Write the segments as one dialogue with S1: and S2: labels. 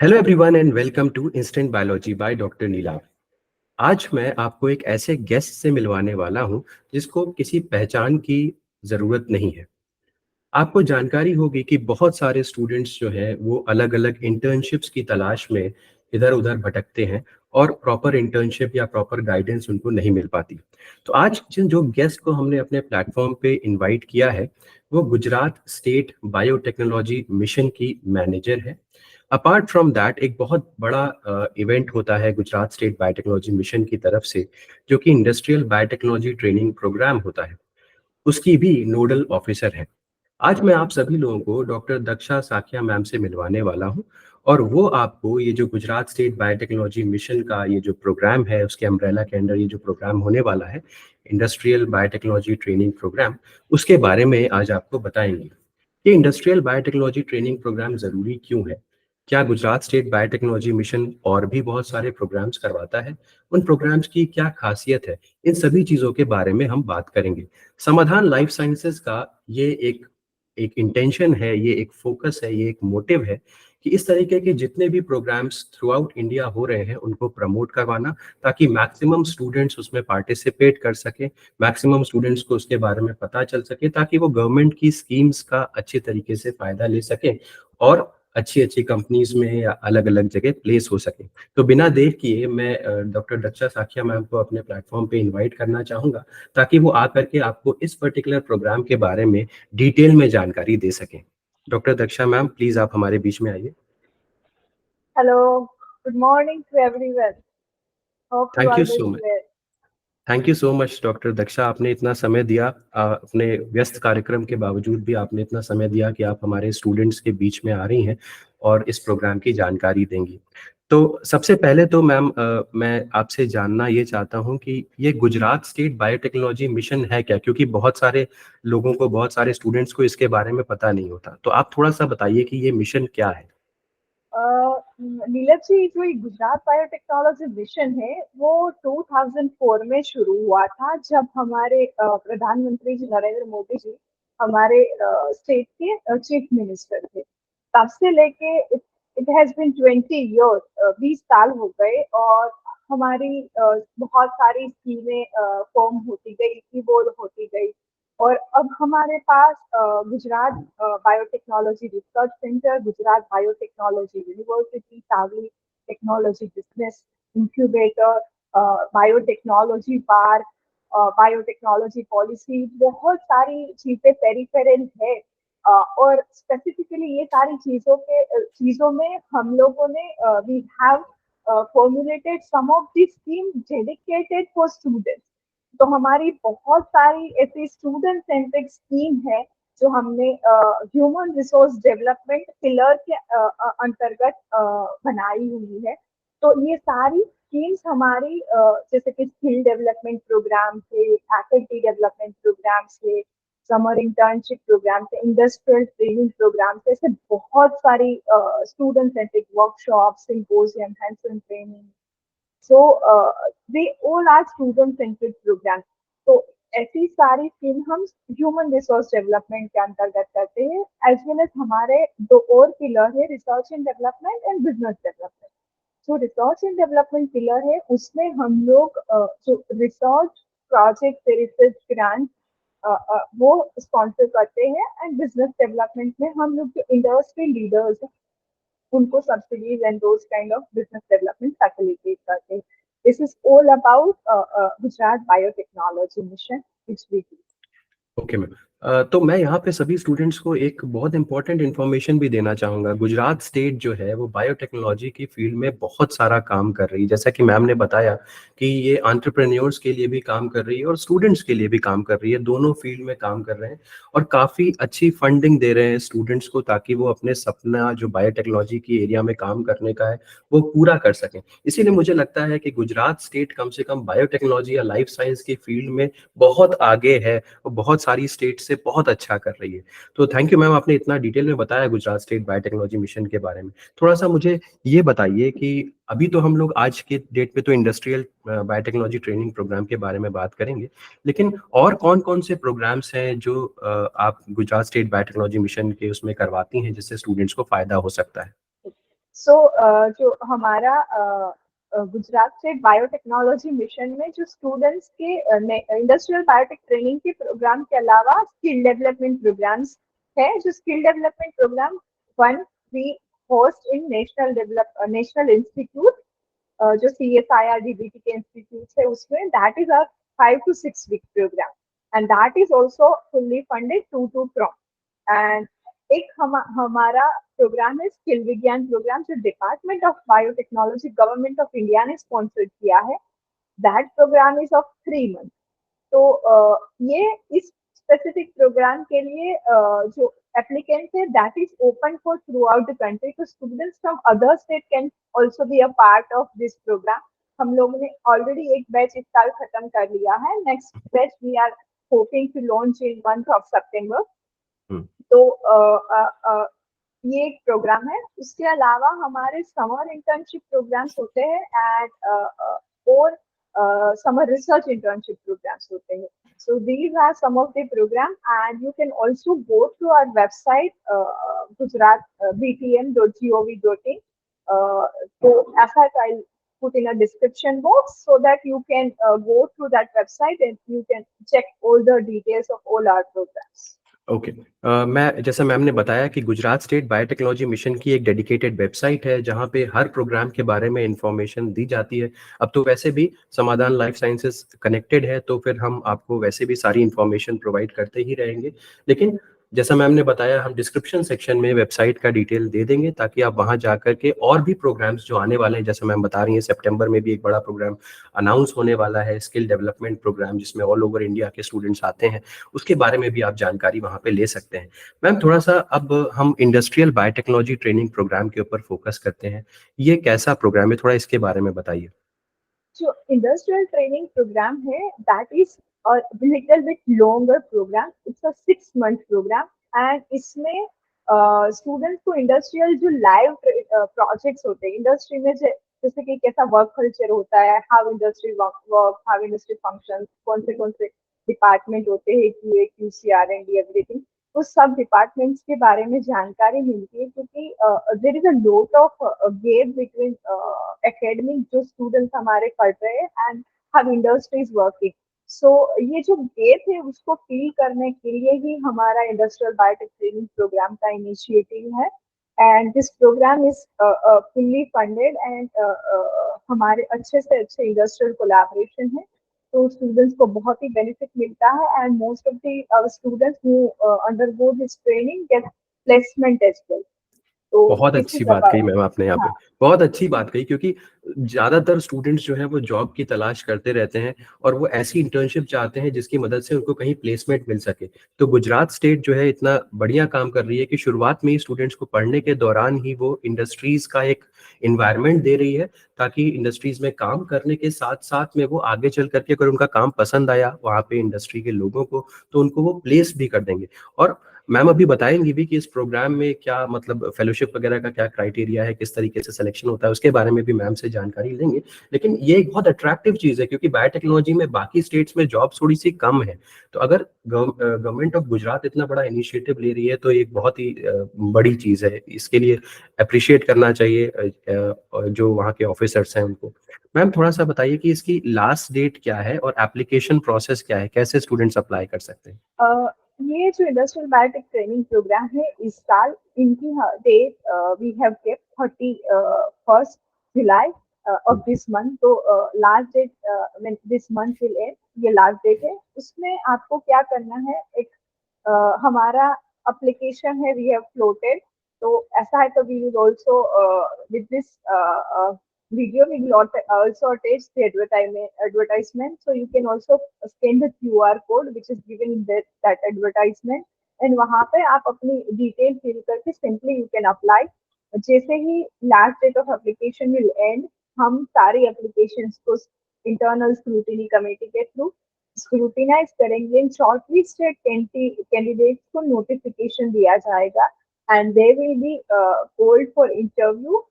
S1: Hello everyone and welcome to instant biology by doctor Neelabh. आज मैं आपको एक ऐसे गेस्ट से मिलवाने वाला हूं जिसको किसी पहचान की ज़रूरत नहीं है। आपको जानकारी होगी कि बहुत सारे स्टूडेंट्स जो है वो अलग अलग इंटर्नशिप्स की तलाश में इधर उधर भटकते हैं और प्रॉपर इंटर्नशिप या प्रॉपर गाइडेंस उनको नहीं मिल पाती। तो आज जिन जो गेस्ट को हमने अपने प्लेटफॉर्म पे इनवाइट किया है वो गुजरात स्टेट बायोटेक्नोलॉजी मिशन की मैनेजर है। अपार्ट फ्रॉम दैट एक बहुत बड़ा इवेंट होता है गुजरात स्टेट बायोटेक्नोलॉजी मिशन की तरफ से, जो कि इंडस्ट्रियल बायोटेक्नोलॉजी ट्रेनिंग प्रोग्राम होता है, उसकी भी नोडल ऑफिसर है। आज मैं आप सभी लोगों को डॉक्टर दक्षा साखिया मैम से मिलवाने वाला हूं और वो आपको ये जो गुजरात स्टेट बायोटेक्नोलॉजी मिशन का ये जो प्रोग्राम है उसके अम्ब्रेला के अंडर ये जो प्रोग्राम होने वाला है, इंडस्ट्रियल बायोटेक्नोलॉजी ट्रेनिंग प्रोग्राम, उसके बारे में आज आपको बताएंगे। ये इंडस्ट्रियल बायोटेक्नोलॉजी ट्रेनिंग प्रोग्राम ज़रूरी क्यों है? क्या गुजरात स्टेट बायोटेक्नोलॉजी मिशन और भी बहुत सारे प्रोग्राम्स करवाता है? उन प्रोग्राम्स की क्या खासियत है? इन सभी चीज़ों के बारे में हम बात करेंगे। समाधान लाइफ साइंसेज़ का ये एक एक इंटेंशन है, ये एक फोकस है, ये एक मोटिव है कि इस तरीके के जितने भी प्रोग्राम्स थ्रू आउट इंडिया हो रहे हैं उनको प्रमोट करवाना, ताकि मैक्सिमम स्टूडेंट्स उसमें पार्टिसिपेट कर सकें, मैक्सिमम स्टूडेंट्स को उसके बारे में पता चल सके, ताकि वो गवर्नमेंट की स्कीम्स का अच्छे तरीके से फ़ायदा ले सकें और अच्छी-अच्छी कंपनीज़ में या अलग-अलग जगह प्लेस हो सकें। तो बिना देर किए मैं डॉक्टर दक्षा साखिया मैम को अपने प्लेटफ़ॉर्म पे इनवाइट करना चाहूँगा, ताकि वो आकर के आपको इस पर्टिकुलर प्रोग्राम के बारे में डिटेल में जानकारी दे सकें। डॉक्टर दक्षा मैम, प्लीज़ आप हमारे बीच में आइए।
S2: Hello, good morning to everyone. Hope you
S1: thank
S2: are
S1: you so
S2: doing
S1: much.
S2: well.
S1: Thank you so much doctor Daksha, आपने इतना समय दिया, अपने व्यस्त कार्यक्रम के बावजूद भी आपने इतना समय दिया कि आप हमारे स्टूडेंट्स के बीच में आ रही हैं और इस प्रोग्राम की जानकारी देंगी। तो सबसे पहले तो मैम, मैं आपसे जानना ये चाहता हूँ कि ये गुजरात स्टेट बायोटेक्नोलॉजी मिशन है क्या? क्योंकि बहुत सारे लोगों को, बहुत सारे स्टूडेंट्स को इसके बारे में पता नहीं होता। तो आप थोड़ा-सा बताइए कि ये मिशन क्या है?
S2: नीलज जी, जो ये गुजरात बायोटेक्नोलॉजी मिशन है वो 2004 में शुरू हुआ था, जब हमारे प्रधानमंत्री जी नरेंद्र मोदी जी हमारे स्टेट के चीफ मिनिस्टर थे। तब से लेके इट हैज बीन 20 ईयर, 20 साल हो गए, और हमारी बहुत सारी स्कीमें फॉर्म होती गई, इवॉल्व होती गई। और अब हमारे पास Gujarat biotechnology research centre, Gujarat biotechnology university, Savli technology business incubator, biotechnology park, biotechnology policy, बहुत सारी चीजें पेरिफेरल है। और स्पेसिफिकली ये सारी चीजों में हम लोगों ने we have formulated some of the schemes dedicated for students। तो हमारी बहुत सारी ऐसी स्टूडेंट सेंट्रिक स्कीम है जो हमने ह्यूमन रिसोर्स डेवलपमेंट पिलर के अंतर्गत बनाई हुई है। तो ये सारी स्कीम्स हमारी जैसे कि स्किल डेवलपमेंट प्रोग्राम से, फैकल्टी डेवलपमेंट प्रोग्राम से, समर इंटर्नशिप प्रोग्राम से, इंडस्ट्रियल ट्रेनिंग प्रोग्राम से, ऐसे बहुत सारी student centric workshop, symposium, hands on training. So they all are student centric programme. तो ऐसी सारी स्कीम हम ह्यूमन रिसोर्स डेवलपमेंट के अंतर्गत करते हैं। एज वेल एज हमारे दो और पिलर है, research and development and business development. जो रिसर्च एंड डेवलपमेंट पिलर है उसमें हम लोग जो रिसर्च प्रोजेक्ट, रिसर्च ग्रांट वो स्पॉन्सर करते हैं। एंड बिजनेस डेवलपमेंट में हम लोग जो इंडस्ट्री लीडर्स हैं उनको subsidies and those kind of business development facilitate करते हैं। This is all about Gujarat biotechnology mission which we do.
S1: Okay ma'am. तो मैं यहाँ पे सभी स्टूडेंट्स को एक बहुत इंपॉर्टेंट इन्फॉर्मेशन भी देना चाहूँगा। गुजरात स्टेट जो है वो बायोटेक्नोलॉजी की फील्ड में बहुत सारा काम कर रही है। जैसा कि मैम ने बताया कि ये एंटरप्रेन्योर्स के लिए भी काम कर रही है और स्टूडेंट्स के लिए भी काम कर रही है, दोनों फील्ड में काम कर रहे हैं और काफ़ी अच्छी फंडिंग दे रहे हैं स्टूडेंट्स को, ताकि वो अपने सपना जो बायोटेक्नोलॉजी की एरिया में काम करने का है वो पूरा कर सकें। इसीलिए मुझे लगता है कि गुजरात स्टेट कम से कम बायोटेक्नोलॉजी या लाइफ साइंस की फील्ड में बहुत आगे है, वो बहुत सारी स्टेट से बहुत अच्छा कर रही है। तो थैंक यू मैम, आपने इतना डिटेल में बताया गुजरात स्टेट बायोटेक्नोलॉजी मिशन के बारे में। थोड़ा-सा मुझे ये बताइए कि अभी तो हम लोग आज के डेट पे तो इंडस्ट्रियल बायोटेक्नोलॉजी ट्रेनिंग प्रोग्राम के बारे में बात करेंगे, लेकिन और कौन-कौन से प्रोग्राम्स हैं जो आप गुजरात स्टेट बायोटेक्नोलॉजी मिशन के उसमें करवाती हैं जिससे स्टूडेंट्स को फ़ायदा हो सकता है?
S2: सो जो हमारा गुजरात स्टेट बायोटेक्नोलॉजी मिशन में जो स्टूडेंट्स के इंडस्ट्रियल बायोटेक ट्रेनिंग के प्रोग्राम के अलावा स्किल डेवलपमेंट प्रोग्राम्स है, जो skill development programme one we host in national institute, जो CSIR-DBT के इंस्टीट्यूट है उसमें, that is a 5 to 6 week programme and that is also fully funded to from. And एक हमारा प्रोग्राम है स्किल विज्ञान प्रोग्राम, जो department of biotechnology government of India ने sponsor किया है। That programme is of 3 months। तो ये इस स्पेसिफिक प्रोग्राम के लिए जो एप्लीकेंट है that is open for throughout the country, तो students from other state can also be a part of this programme. हम लोगों ने ऑलरेडी एक बैच इस साल खत्म कर लिया है, next batch we are hoping to launch in month of September. तो ये एक प्रोग्राम है। उसके अलावा हमारे समर इंटर्नशिप प्रोग्राम्स होते हैं एंड और समर रिसर्च इंटर्नशिप प्रोग्राम्स होते हैं। So these are some of the program, and you can also go to our website Gujarat btm.gov.in. So as I'll put in a description box so that you can go through that website and you can check all the details of all our programs.
S1: Okay. मैं जैसा ma'am ने बताया कि Gujarat state biotechnology mission की एक dedicated website है जहाँ पे हर प्रोग्राम के बारे में इंफॉर्मेशन दी जाती है। अब तो वैसे भी समाधान लाइफ साइंसेस कनेक्टेड है, तो फिर हम आपको वैसे भी सारी इंफॉर्मेशन प्रोवाइड करते ही रहेंगे। लेकिन जैसा मैम ने बताया, हम डिस्क्रिप्शन सेक्शन में वेबसाइट का डिटेल दे देंगे ताकि आप वहाँ जा कर के और भी प्रोग्राम्स जो आने वाले हैं, जैसे मैम बता रही हैं सितंबर में भी एक बड़ा प्रोग्राम अनाउंस होने वाला है, स्किल डेवलपमेंट प्रोग्राम, जिसमें ऑल ओवर इंडिया के स्टूडेंट्स आते हैं, उसके बारे में भी आप जानकारी वहाँ पे ले सकते हैं। मैम थोड़ा-सा अब हम इंडस्ट्रियल बायोटेक्नोलॉजी ट्रेनिंग प्रोग्राम के ऊपर फोकस करते हैं। ये कैसा प्रोग्राम है? थोड़ा इसके बारे में बताइए।
S2: जो इंडस्ट्रियल ट्रेनिंग प्रोग्राम है that is a little bit longer programme, it's a 6 month programme and इसमें स्टूडेंट्स को इंडस्ट्रियल जो लाइव प्रोजेक्ट्स होते हैं इंडस्ट्री में, जैसे कि कैसा वर्क कल्चर होता है, how industry work, how industry function, कौन से डिपार्टमेंट होते हैं, QA QC R&D एवरीथिंग, उस सब डिपार्टमेंट्स के बारे में जानकारी मिलती है, क्योंकि there is a lot of gap between academic जो स्टूडेंट्स हमारे पढ़ रहे हैं and how industry is working. So ये जो गैप है उसको फिल करने के लिए ही हमारा इंडस्ट्रियल बायोटेक ट्रेनिंग प्रोग्राम का इनिशिएटिव है and this programme is fully funded and हमारे अच्छे से अच्छे इंडस्ट्रियल कोलैबोरेशन है, तो स्टूडेंट्स को बहुत ही बेनिफिट मिलता है and most of the students who undergo this training get placement as well. तो
S1: बहुत
S2: दिस
S1: अच्छी
S2: इज
S1: बात कही
S2: अबाउट।
S1: मैम आपने यहाँ पे।
S2: हाँ।
S1: बहुत अच्छी बात कही, क्योंकि ज़्यादातर स्टूडेंट्स जो हैं वो जॉब की तलाश करते रहते हैं और वो ऐसी इंटर्नशिप चाहते हैं जिसकी मदद से उनको कहीं प्लेसमेंट मिल सके। तो गुजरात स्टेट जो है इतना बढ़िया काम कर रही है कि शुरुआत में ही स्टूडेंट्स को पढ़ने के दौरान ही वो इंडस्ट्रीज़ का एक एनवायरनमेंट दे रही है, ताकि इंडस्ट्रीज़ में काम करने के साथ-साथ में वो आगे चल कर के अगर उनका काम पसंद आया वहाँ पे इंडस्ट्री के लोगों को, तो उनको वो प्लेस भी कर देंगे। और मैम अभी बताएँगी भी कि इस प्रोग्राम में क्या मतलब फेलोशिप वगैरह का क्या क्राइटेरिया है, किस तरीके से सिलेक्शन होता है, उसके बारे में भी मैम से जानकारी लेंगे। लेकिन ये एक बहुत अट्रैक्टिव चीज़ है, क्योंकि बायोटेक्नोलॉजी में बाकी स्टेट्स में जॉब्स थोड़ी-सी कम है। तो अगर गवर्नमेंट ऑफ गुजरात इतना बड़ा इनिशिएटिव ले रही है, तो ये एक बहुत ही बड़ी चीज़ है। इसके लिए एप्रिशिएट करना चाहिए जो वहाँ के ऑफिसर्स हैं उनको। मैम थोड़ा-सा बताइए कि इसकी लास्ट डेट क्या है और एप्लीकेशन प्रोसेस क्या है? कैसे स्टूडेंट्स अप्लाई कर सकते हैं?
S2: ये जो इंडस्ट्रियल बायोटेक ट्रेनिंग प्रोग्राम है इस साल इनकी date we have kept 31st July of this month. तो last date this month will end, ये लास्ट डेट है। उसमें आपको क्या करना है, एक हमारा एप्लीकेशन है वी हैव फ्लोटेड, तो ऐसा है तो we will also with this video we will also attach the advertisement, so you can also scan the QR code which is given in that advertisement and वहाँ पे आप अपनी detail fill करके simply you can apply. जैसे ही last date of application will end, हम सारी applications को इंटरनल स्क्रूटिनी कमेटी के थ्रू स्क्रूटिनाइज करेंगे एंड शॉर्टलिस्टेड कैंडिडेट्स को नोटिफिकेशन दिया जाएगा and they will be called for interview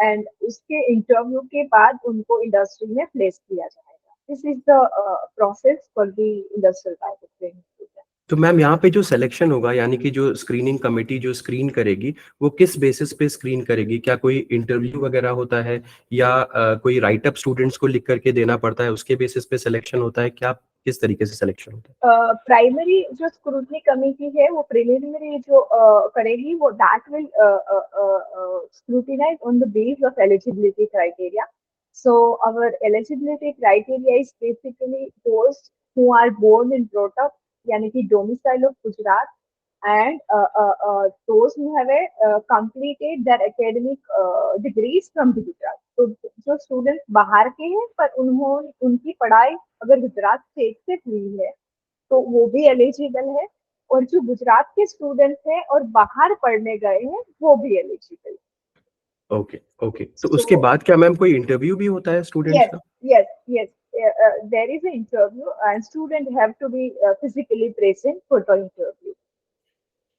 S2: and उसके इंटरव्यू के बाद उनको इंडस्ट्री में प्लेस किया जाएगा। This is the process for the industrial biotech training programme.
S1: तो मैम यहाँ पे जो सिलेक्शन होगा यानी कि जो स्क्रीनिंग कमेटी जो स्क्रीन करेगी, वो किस बेसिस पे स्क्रीन करेगी? क्या कोई इंटरव्यू वगैरह होता है या कोई राइट अप स्टूडेंट्स को लिख करके देना पड़ता है, उसके बेसिस पे सिलेक्शन होता है? क्या किस तरीके से सिलेक्शन होता है?
S2: प्राइमरी जो स्क्रूटनी कमेटी है वो प्रिलिमिनरी जो करेगी वो that will scrutinize on the basis of eligibility criteria. So our eligibility criteria is basically those who are born and brought up, yani ki domicile of Gujarat, and those who have completed their academic degrees from the Gujarat. तो जो students बाहर के हैं पर उन्होंने उनकी पढ़ाई अगर गुजरात स्टेट से हुई है तो वो भी एलिजिबल है, और जो गुजरात के स्टूडेंट्स हैं और बाहर पढ़ने गए हैं वो भी एलिजिबल।
S1: Okay, okay. तो
S2: सो
S1: उसके बाद क्या मैम कोई इंटरव्यू भी होता है स्टूडेंट्स
S2: यस,
S1: का?
S2: Yes, yes, there is an interview and student have to be physically present for the interview.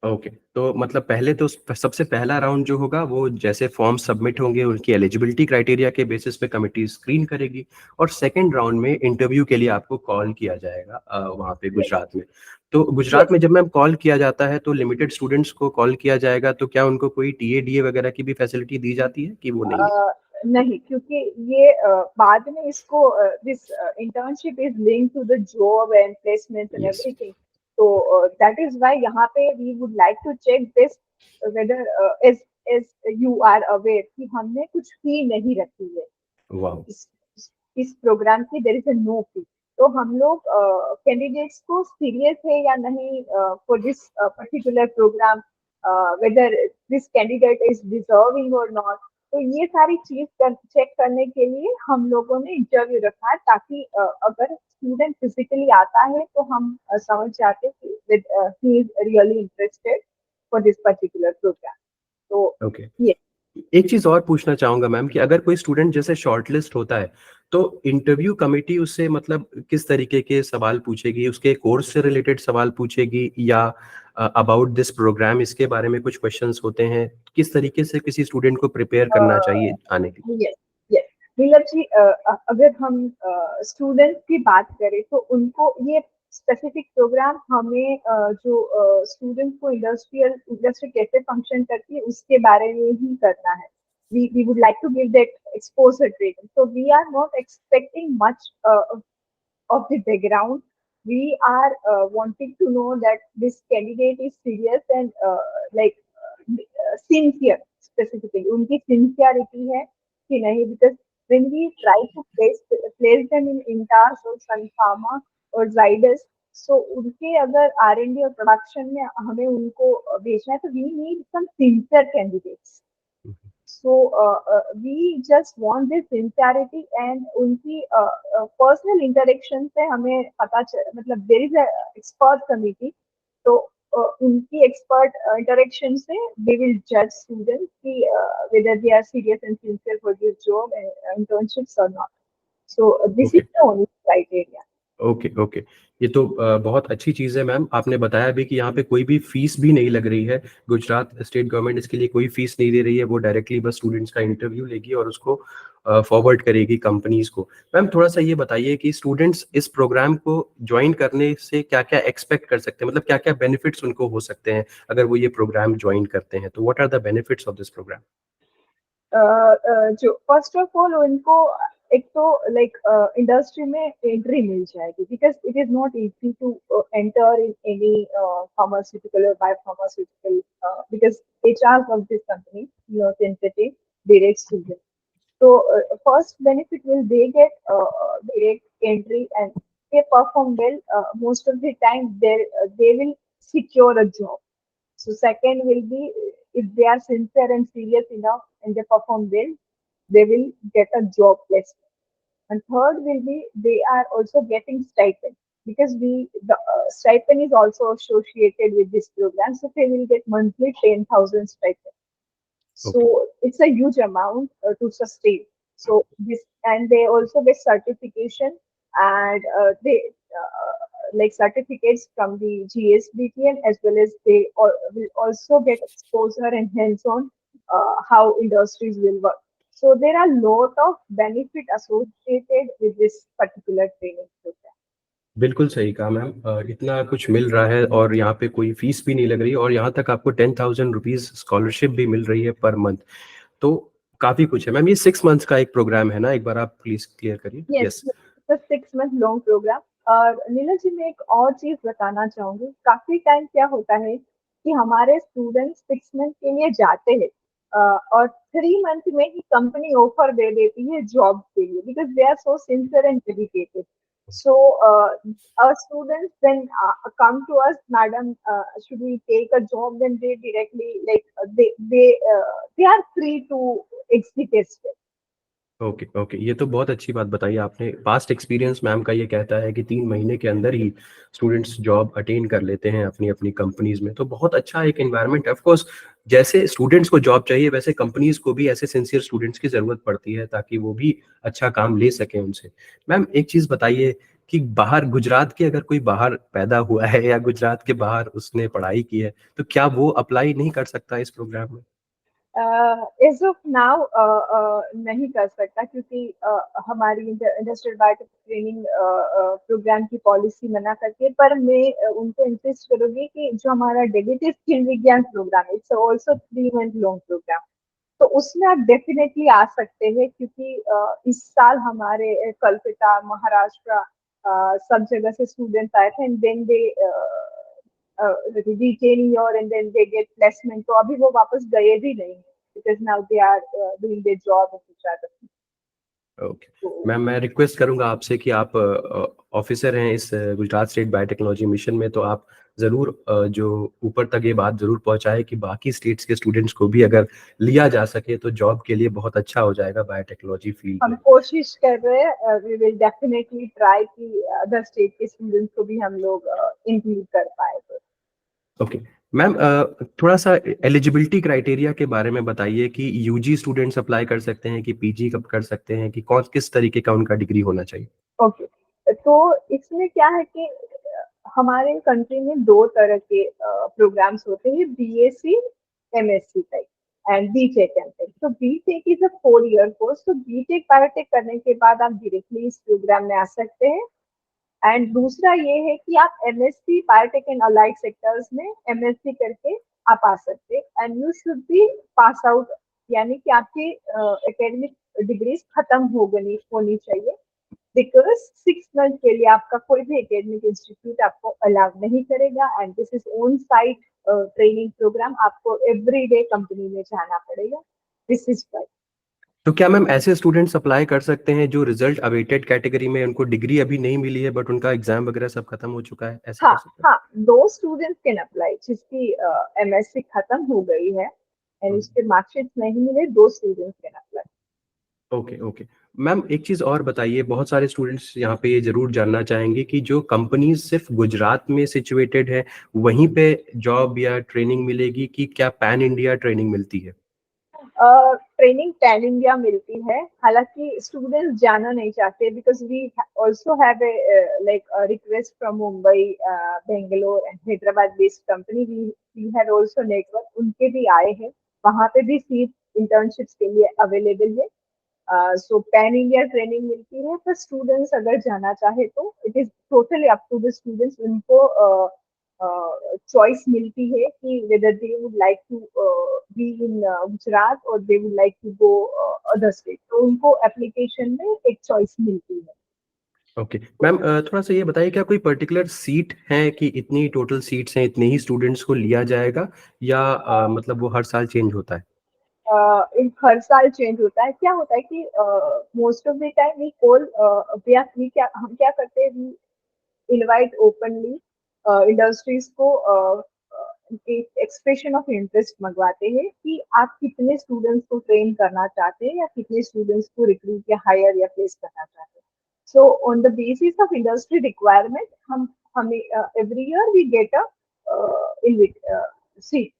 S1: Okay, तो मतलब पहले तो सबसे पहला राउंड जो होगा वो जैसे फॉर्म सबमिट होंगे उनकी एलिजिबिलिटी क्राइटेरिया के बेसिस पे कमिटी स्क्रीन करेगी और सेकंड राउंड में इंटरव्यू के लिए आपको कॉल किया जाएगा वहाँ पे
S2: Yes,
S1: गुजरात में। तो गुजरात
S2: yes.
S1: में जब मैम कॉल किया जाता है तो लिमिटेड स्टूडेंट्स को कॉल किया जाएगा, तो क्या उनको कोई टीए डीए वगैरह की भी फैसिलिटी दी जाती है कि वो नहीं है?
S2: नहीं, क्योंकि ये बाद में इसको this internship is link to the job and placement and
S1: yes.
S2: Everything. तो दैट इज व्हाई यहाँ पे we would like to check this whether is is you are aware कि हमने कुछ फी नहीं रखी है
S1: वाह।
S2: इस इस प्रोग्राम की, there is a no fee. तो हम लोग कैंडिडेट्स को सीरियस है या नहीं for this particular programme, whether this candidate is deserving और नॉट। तो ये सारी चीज चेक करने के लिए हम लोगों ने इंटरव्यू रखा है, ताकि अगर स्टूडेंट फिजिकली आता है तो हम समझ जाते कि he is really interested for this particular programme. तो
S1: ओके।
S2: ये
S1: एक चीज़ और पूछना चाहूँगा मैम कि अगर कोई स्टूडेंट जैसे शॉर्टलिस्ट होता है, तो इंटरव्यू कमिटी उससे मतलब किस तरीके के सवाल पूछेगी? उसके कोर्स से रिलेटेड सवाल पूछेगी या अबाउट दिस प्रोग्राम इसके बारे में कुछ क्वेश्चंस होते हैं? किस तरीके से किसी स्टूडेंट को प्रिपेयर करना चाहिए आने के लिए?
S2: Yes, yes. नीलम जी, अगर हम स्टूडेंट्स की बात करें तो उनको ये स्पेसिफिक प्रोग्राम हमें जो स्टूडेंट्स को इंडस्ट्री कैसे फंक्शन करती है उसके बारे में ही करना है। we would like to give that exposure training, so we are not expecting much of the background. We are wanting to know that this candidate is serious and sincere, specifically उनकी sincerity है कि नहीं, because when we try to place them in Intas or Sun Pharma or Zydus, so उनके अगर R&D और production में हमें उनको भेजना है तो we need some sincere candidates. So we just want this sincerity and उनकी personal interaction से हमें पता मतलब there is a expert committee, तो उनकी expert interaction से they will judge students कि whether they are serious and sincere for this job and internships or not. So this is
S1: okay.
S2: the only criteria.
S1: Okay, okay. ये तो बहुत अच्छी चीज़ है ma'am. आपने बताया भी कि यहाँ पे कोई भी फ़ीस भी नहीं लग रही है। गुजरात स्टेट गवर्नमेंट इसके लिए कोई फ़ीस नहीं दे रही है। वो डायरेक्टली बस स्टूडेंट्स का इंटरव्यू लेगी और उसको फॉरवर्ड करेगी कंपनीज़ को। मैम थोड़ा-सा ये बताइए कि स्टूडेंट्स इस प्रोग्राम को जॉइन करने से क्या-क्या एक्सपेक्ट कर सकते हैं? मतलब क्या-क्या बेनिफिट्स उनको हो सकते हैं अगर वो ये प्रोग्राम जॉइन करते हैं? तो what are the benefits of this programme?
S2: जो फर्स्ट ऑफ ऑल उनको एक तो लाइक इंडस्ट्री में एंट्री मिल जाएगी, because it is not easy to enter in any pharmaceutical और biopharmaceutical, because HR of this company not sensitive direct student. So first benefit will they get direct entry and they perform well. Most of the time they will secure a job. So second will be if they are sincere and serious enough and they perform well, they will get a job placement. And third will be they are also getting stipend, because the stipend is also associated with this program. So they will get monthly 10,000 stipend.
S1: Okay,
S2: So it's a huge amount to sustain. So this, and they also get certification, and they like certificates from the GSBTN, as well as they will also get exposure and hands-on how industries will work. So there are lot of benefit associated with this particular training program.
S1: बिल्कुल सही कहा ma'am. इतना कुछ मिल रहा है और यहाँ पे कोई फीस भी नहीं लग रही है और यहाँ तक आपको 10,000 रुपीज़ स्कॉलरशिप भी मिल रही है पर मंथ। तो काफ़ी कुछ है। मैम ये 6 मंथ्स का एक प्रोग्राम है ना? एक बार आप प्लीज़ क्लियर करिए।
S2: Yes,
S1: yes.
S2: 6 month long programme. और नीला जी, मैं एक और चीज बताना चाहूंगी। काफी टाइम क्या होता है कि हमारे स्टूडेंट्स 6 मंथ के लिए जाते हैं, और 3 मंथ में ही कंपनी ऑफर दे देती है जॉब के लिए, because they are so sincere and dedicated. So our students then come to us, madam, should we take a job? Then they directly, like, they are free to exit as well.
S1: Okay, okay. ये तो बहुत अच्छी बात बताई आपने। Past experience ma'am का ये कहता है कि 3 महीने के अंदर ही स्टूडेंट्स जॉब अटेन कर लेते हैं अपनी-अपनी कंपनीज़ में। तो बहुत अच्छा एक एनवायरनमेंट है। ऑफ कोर्स जैसे स्टूडेंट्स को जॉब चाहिए वैसे कंपनीज़ को भी ऐसे सिंसियर स्टूडेंट्स की ज़रूरत पड़ती है ताकि वो भी अच्छा काम ले सकें उनसे। मैम एक चीज़ बताइए कि बाहर गुजरात के अगर कोई बाहर पैदा हुआ है या गुजरात के बाहर उसने पढ़ाई की है, तो क्या वो अप्लाई नहीं कर सकता इस प्रोग्राम में?
S2: एज ऑफ नाउ नहीं कर सकता, क्योंकि हमारी इंडस्ट्रियल बायोटेक ट्रेनिंग प्रोग्राम की पॉलिसी मना करती है। पर मैं उनको इंसिस्ट करूंगी कि जो हमारा डेबिट स्किल विज्ञान प्रोग्राम है, it's also 3 month long programme, तो उसमें आप डेफिनेटली आ सकते हैं, क्योंकि इस साल हमारे कलकत्ता, महाराष्ट्र, सब जगह से स्टूडेंट्स आए थे, and then they retain your and then they get placement. तो अभी वो वापस गए भी नहीं, because now they are doing their job of each other.
S1: Okay.
S2: तो
S1: मैम मैं रिक्वेस्ट करूँगा आपसे कि आप ऑफ़िसर हैं इस गुजरात स्टेट बायोटेक्नोलॉजी मिशन में, तो आप ज़रूर जो ऊपर तक ये बात ज़रूर पहुँचाएँ कि बाकी स्टेट्स के स्टूडेंट्स को भी अगर लिया जा सके तो जॉब के लिए बहुत अच्छा हो जाएगा बायोटेक्नोलॉजी फ़ील्ड
S2: हम
S1: में।
S2: कोशिश कर रहे हैं, वी विल डेफिनेटली ट्राई कि अदर स्टेट के स्टूडेंट्स को भी हम लोग इंक्लूड कर पाए। तो
S1: ओके। मैम थोड़ा-सा एलिजिबिलिटी क्राइटेरिया के बारे में बताइए कि यूजी स्टूडेंट्स अप्लाई कर सकते हैं कि पीजी कब कर सकते हैं कि कौन किस तरीके का उनका डिग्री होना चाहिए?
S2: ओके, तो इसमें क्या है कि हमारे कंट्री में दो तरह के प्रोग्राम्स होते हैं, BSc, MSc type, and BTech MTech. तो BTech is a 4 year course. तो बीटेक बायोटेक करने के बाद आप डायरेक्टली इस प्रोग्राम में आ सकते हैं। एंड दूसरा ये है कि आप MSc biotech and allied sectors में एमएससी करके आप आ सकते हैं, and you should be pass out, यानी कि आपकी एकेडमिक डिग्रीज खत्म हो गई होनी चाहिए, बिकॉज 6 मंथ के लिए आपका कोई भी एकेडमिक इंस्टीट्यूट आपको अलाउ नहीं करेगा, and this is on site training programme. आपको एवरी डे कंपनी में जाना पड़ेगा। This is why.
S1: तो क्या मैम ऐसे स्टूडेंट्स अप्लाई कर सकते हैं जो रिजल्ट अवेटेड कैटेगरी में उनको डिग्री अभी नहीं मिली है बट उनका एग्जाम वगैरह सब खत्म हो चुका है, ऐसे
S2: हाँ,
S1: कर सकते
S2: हाँ, दो स्टूडेंट्स कैन अप्लाई जिसकी एमएससी खत्म हो गई है एंड
S1: हैं?
S2: उसके मार्कशीट नहीं मिले, दो students can apply.
S1: Okay, okay. Ma'am एक चीज़ और बताइए, बहुत सारे स्टूडेंट्स यहाँ पे ये ज़रूर जानना चाहेंगे कि जो कंपनीज़ सिर्फ़ गुजरात में सिचुएटेड है, वहीं पे जॉब या ट्रेनिंग मिलेगी कि क्या पैन इंडिया ट्रेनिंग मिलती है?
S2: ट्रेनिंग पैन इंडिया मिलती है, हालांकि स्टूडेंट्स जाना नहीं चाहते, because we also have a like request from Mumbai, Bangalore and Hyderabad based company. We have also network, उनके भी आए हैं, वहां पे भी सीट इंटर्नशिप्स के लिए अवेलेबल है। सो पैन इंडिया ट्रेनिंग मिलती है, पर स्टूडेंट्स अगर जाना चाहे तो it is totally up to the students. उनको चॉइस मिलती है कि whether they would like to be in Gujarat और they would like to go other state। तो उनको एप्लीकेशन में एक चॉइस मिलती है।
S1: ओके। मैम थोड़ा-सा ये बताइए क्या कोई पर्टिकुलर सीट है कि इतनी टोटल सीट्स हैं, इतने ही स्टूडेंट्स को लिया जाएगा या मतलब वो हर साल चेंज होता है?
S2: इन हर साल चेंज होता है। क्या होता है कि most of the time we call, we क्या हम क्या करते हैं, वी इनवाइट ओपनली इंडस्ट्रीज को, एक एक्सप्रेशन ऑफ इंटरेस्ट मंगवाते हैं कि आप कितने स्टूडेंट्स को ट्रेन करना चाहते हैं या कितने स्टूडेंट्स को रिक्रूट या हायर या प्लेस करना चाहते हैं। So on the basis of industry requirement हम हमें every year we get a seat.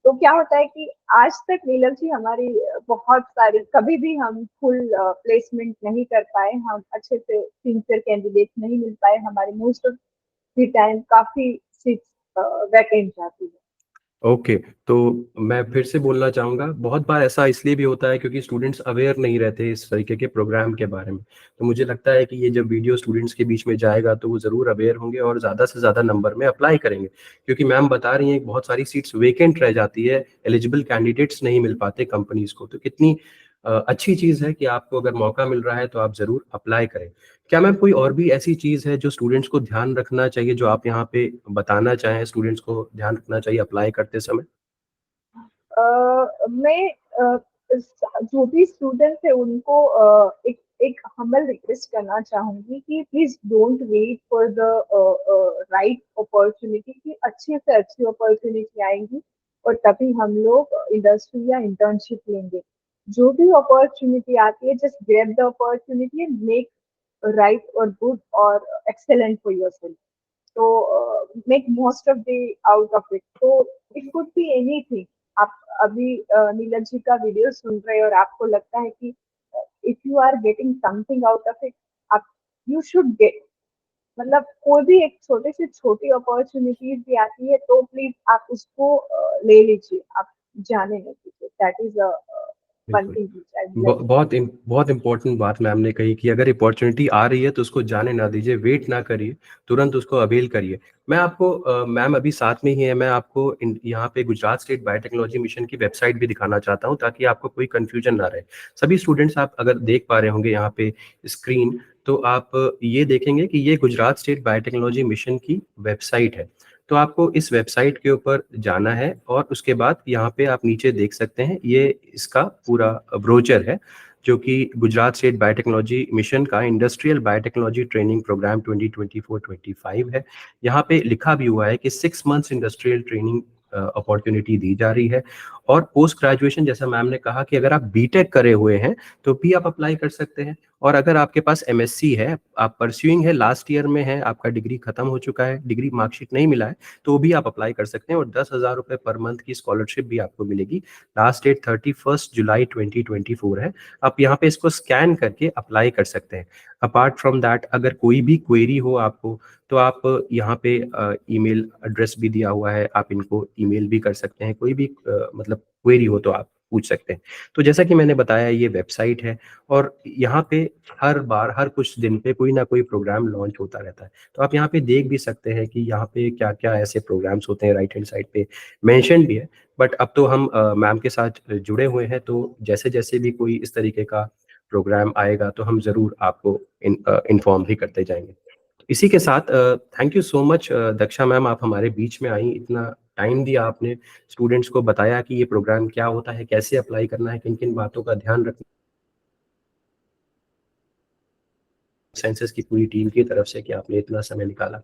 S2: तो क्या होता है कि आज तक नीलम जी हमारी बहुत सारी, कभी भी हम फुल प्लेसमेंट नहीं कर पाए, हम अच्छे से सिंसियर कैंडिडेट नहीं मिल पाए, हमारे मोस्ट ऑफ द टाइम काफी सीट्स वैकेंट जाती है।
S1: ओके, तो मैं फिर से बोलना चाहूँगा, बहुत बार ऐसा इसलिए भी होता है क्योंकि स्टूडेंट्स अवेयर नहीं रहते इस तरीके के प्रोग्राम के बारे में। तो मुझे लगता है कि ये जब वीडियो स्टूडेंट्स के बीच में जाएगा तो वो ज़रूर अवेयर होंगे और ज़्यादा से ज़्यादा नंबर में अप्लाई करेंगे। क्योंकि मैम बता रही हैं बहुत सारी सीट्स वेकेंट रह जाती है, एलिजिबल कैंडिडेट्स नहीं मिल पाते कंपनीज़ को। तो कितनी अच्छी चीज़ है कि आपको अगर मौका मिल रहा है तो आप ज़रूर अप्लाई करें। क्या मैम कोई और भी ऐसी चीज़ है जो स्टूडेंट्स को ध्यान रखना चाहिए, जो आप यहाँ पे बताना चाहें स्टूडेंट्स को ध्यान रखना चाहिए अप्लाई करते समय?
S2: मैं जो भी स्टूडेंट्स है उनको एक एक हम्बल रिक्वेस्ट करना चाहूंगी कि please don't wait for the right opportunity, कि अच्छी से अच्छी अपॉर्चुनिटी आएंगी और तभी हम लोग इंडस्ट्री या इंटर्नशिप लेंगे। जो भी अपॉर्चुनिटी आती है, just grab the opportunity and make right और गुड और एक्सेलेंट फॉर योरसेल्फ। तो make most of the out of it. तो इट कुड बी एनीथिंग। आप अभी नीलज जी का वीडियो सुन रहे हैं और आपको लगता है कि if you are getting something out of it, आप यू शुड गेट, मतलब कोई भी एक छोटे से छोटी अपॉर्चुनिटीज भी आती है तो प्लीज आप उसको ले लीजिए, आप जाने नहीं दीजिए। दैट इज वन
S1: बिल्कुल।
S2: Thing which I would like.
S1: बहुत इम्पोर्टेंट बात मैम ने कही कि अगर अपॉर्चुनिटी आ रही है तो उसको जाने ना दीजिए, वेट ना करिए, तुरंत उसको अवेल करिए। मैं आपको मैम अभी साथ में ही है, मैं आपको यहाँ पे गुजरात स्टेट बायोटेक्नोलॉजी मिशन की वेबसाइट भी दिखाना चाहता हूँ ताकि आपको कोई कंफ्यूजन ना रहे। सभी स्टूडेंट्स आप अगर देख पा रहे होंगे यहाँ पे स्क्रीन, तो आप ये देखेंगे कि ये गुजरात स्टेट बायोटेक्नोलॉजी मिशन की वेबसाइट है। तो आपको इस वेबसाइट के ऊपर जाना है और उसके बाद यहाँ पे आप नीचे देख सकते हैं, ये इसका पूरा ब्रोचर है जो कि गुजरात स्टेट बायोटेक्नोलॉजी मिशन का इंडस्ट्रियल बायोटेक्नोलॉजी ट्रेनिंग प्रोग्राम 2024-25 है। यहाँ पे लिखा भी हुआ है कि 6 मंथ्स इंडस्ट्रियल ट्रेनिंग अपॉर्चुनिटी दी जा रही है। और पोस्ट ग्रेजुएशन, जैसा मैम ने कहा कि अगर आप बीटेक करे हुए हैं तो भी आप अप्लाई कर सकते हैं। और अगर आपके पास एमएससी है, आप परस्यूइंग है, लास्ट ईयर में है, आपका डिग्री खत्म हो चुका है, डिग्री मार्कशीट नहीं मिला है, तो भी आप अप्लाई कर सकते हैं और 10,000 रुपये पर मंथ की स्कॉलरशिप भी आपको मिलेगी। लास्ट डेट 31 जुलाई 2024 है। आप यहाँ पे इसको स्कैन करके अप्लाई कर सकते हैं। अपार्ट फ्रॉम दैट, अगर कोई भी क्वेरी हो आपको, तो आप यहाँ पे ईमेल एड्रेस भी दिया हुआ है, आप इनको ईमेल भी कर सकते हैं। कोई भी मतलब क्वेरी हो तो आप पूछ सकते हैं। तो जैसा कि मैंने बताया, ये वेबसाइट है और यहाँ पे हर बार हर कुछ दिन पे कोई ना कोई प्रोग्राम लॉन्च होता रहता है। तो आप यहाँ पे देख भी सकते हैं कि यहाँ पे क्या क्या ऐसे प्रोग्राम्स होते हैं, राइट हैंड साइड पे मेंशन भी है। बट अब तो हम मैम के साथ जुड़े हुए हैं, तो जैसे जैसे भी कोई इस तरीके का प्रोग्राम आएगा तो हम ज़रूर आपको इन्फॉर्म भी करते जाएंगे। इसी के साथ thank you so much Daksha ma'am, आप हमारे बीच में आई, इतना टाइम दिया आपने, स्टूडेंट्स को बताया कि ये प्रोग्राम क्या होता है, कैसे अप्लाई करना है, किन किन बातों का ध्यान रखना, साइंसेस की पूरी टीम की तरफ से कि आपने इतना समय निकाला।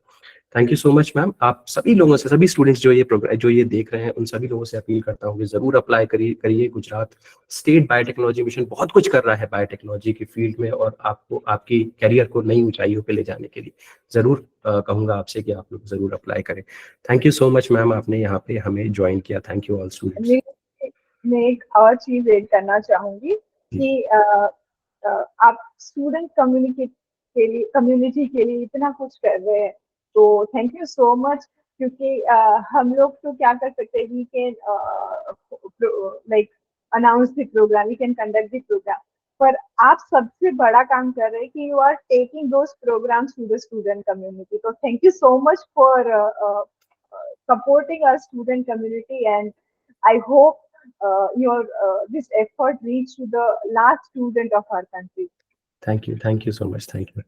S1: Thank you so much ma'am. आप सभी लोगों से, सभी स्टूडेंट्स जो ये प्रोग्राम जो ये देख रहे हैं, उन सभी लोगों से अपील करता हूँ कि जरूर अप्लाई करिए करिए। गुजरात स्टेट बायोटेक्नोलॉजी मिशन बहुत कुछ कर रहा है बायोटेक्नोलॉजी की फील्ड में और आपको आपकी करियर को नई ऊंचाइयों पे ले जाने के लिए जरूर कहूंगा आपसे कि आप लोग जरूर अप्लाई करें। Thank you so much ma'am, आपने यहाँ पे हमें ज्वाइन किया। Thank you all students.
S2: मैं मैं एक और चीज ऐड करना चाहूंगी कि आप स्टूडेंट कम्युनिटी के लिए इतना कुछ कर रहे हैं, तो थैंक यू सो मच। क्योंकि हम लोग तो क्या कर सकते हैं, we can like announce the programme, we can conduct the programme, पर आप सबसे बड़ा काम कर रहे हैं कि you are taking those programmes to the student community. तो thank you so much for supporting our student community, and I hope your this effort reach to the last student of our country.
S1: Thank you so much, thank you.